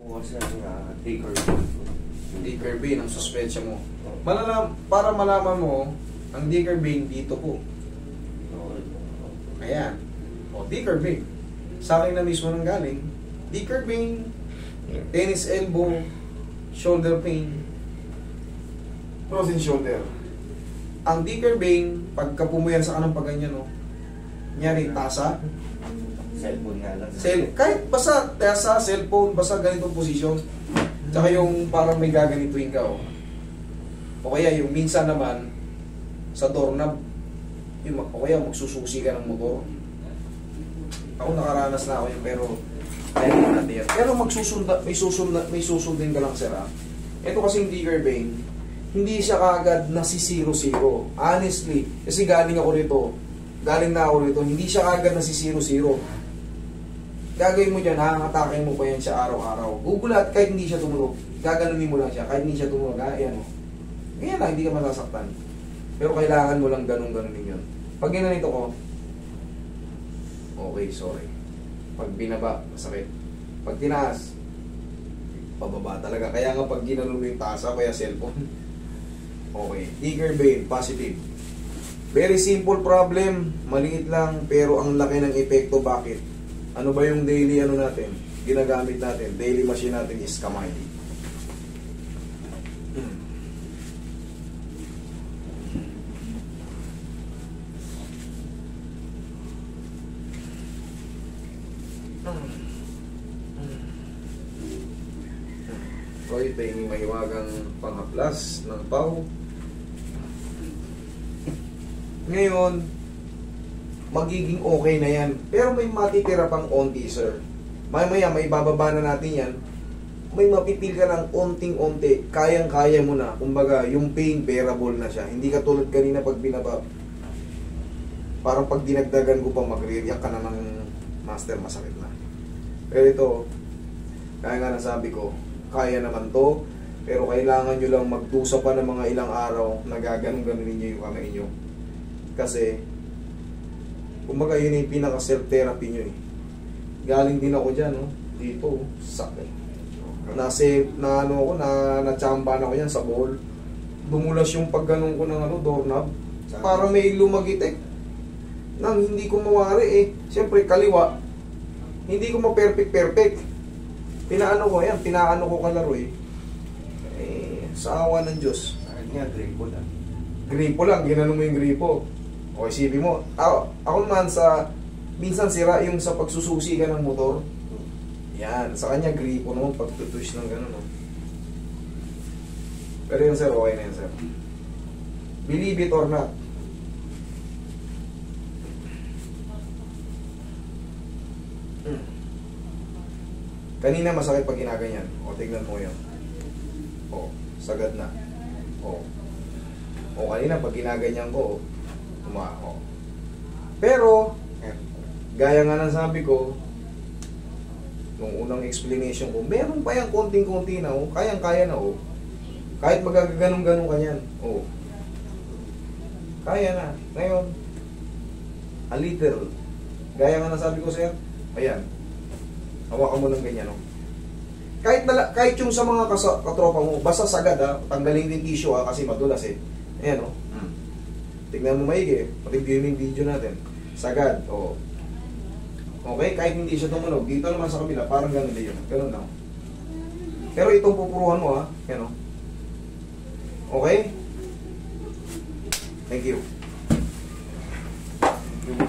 Oo, kasi taker. Dicker vein ang suspetsya mo. Para malaman mo, ang Dicker vein dito po. Ayan. O, Dicker vein. Sa akin na mismo nang galing. Dicker vein, tennis elbow, shoulder pain, frozen shoulder. Ang Dicker vein, pagka pumuyan sa kanang paganyan, no? Nyari, tasa. Cellphone nga lang. Kahit basta tasa, cellphone, basta ganitong posisyon. Tsaka yung parang may gaganituin ka, oh. O kaya yung minsan naman, sa doorknob, o kaya magsususi ka ng motor. Ako nakaranas na ako yun, pero kaya natin yan. Pero may susundin ka lang, sir, ha? Ito kasing Dicker vein, hindi siya kaagad nasi-0-0. Honestly, kasi galing na ako rito, hindi siya kaagad nasi-0-0. Gagawin mo dyan, hahatakin mo pa yan siya araw-araw. Gugulat kahit hindi siya tumulog. Gaganunin mo lang siya, kahit hindi siya tumulog, ayan o. Ganyan lang, hindi ka masasaktan. Pero kailangan mo lang ganun-ganunin yun. Pag ginanito ko, okay, sorry. Pag binaba, masakit. Pag tinaas, pababa talaga. Kaya nga pag ginanon mo yung tasa, kaya cellphone. Okay, Dicker vein, positive. Very simple problem, maliit lang, pero ang laki ng epekto. Bakit? Ano ba yung daily natin? Ginagamit natin, daily machine natin is kamay. So ito yung mahiwagang panghaplas ng pau. Ngayon, magiging okay na yan. Pero may matitira pang onti, sir. Maya may bababa na natin yan. May mapipil ka ng onting-onti. Kayang-kaya mo na. Kumbaga, yung pain, bearable na siya. Hindi ka tulad kanina pag binaba. Parang pag dinagdagan ko pa, magre-react ka na ng master, masakit na. Pero ito, kaya nga nasabi ko, kaya naman to. Pero kailangan nyo lang magdusa pa ng mga ilang araw na gaganon-ganunin nyo yung kamay nyo. Kasi, kumbaga yun yung pinaka-self-therapy nyo eh. Galing din ako dyan, no? Dito, sakit. Na-chamban ako yan sa ball. Dumulas yung pagganong ko ng doorknob. Para may lumagitik. Nang hindi ko mawari eh. Siyempre, kaliwa. Hindi ko ma-perfect. Pinaano ko kalaro eh. Sa awa ng Diyos. Nga, gripo lang. Gripo lang, ginano mo yung gripo. O isipin mo, ako naman minsan sira yung sa pagsususi ka ng motor. Yan, sa kanya gripo naman pag-twist ng gano'n. No? Pero yun sir, okay na yun sir. Believe it or not. Kanina masakit pag ginaganyan. O, tignan mo yun. O, sagad na. O, kanina pag ginaganyan ko, o. Pero, gaya nga ng sabi ko, nung unang explanation ko, meron pa yung konting-konti na, kayang-kaya na, kahit magagaganong-ganong ka yan, kaya na. Ngayon, a little. Gaya nga ng sabi ko sir, ayan, hawakan mo ng ganyan, kahit yung sa mga katropa mo, basta sagad tanggalin din tissue kasi madulas ayan tignan mo maigi, review mo yung video natin. Sagad, okay, kahit hindi siya tumunog, dito naman sa kabila, parang gano'n din yun. Gano'n lang. Pero itong pupuruhan mo, yan Okay? Thank you. Yung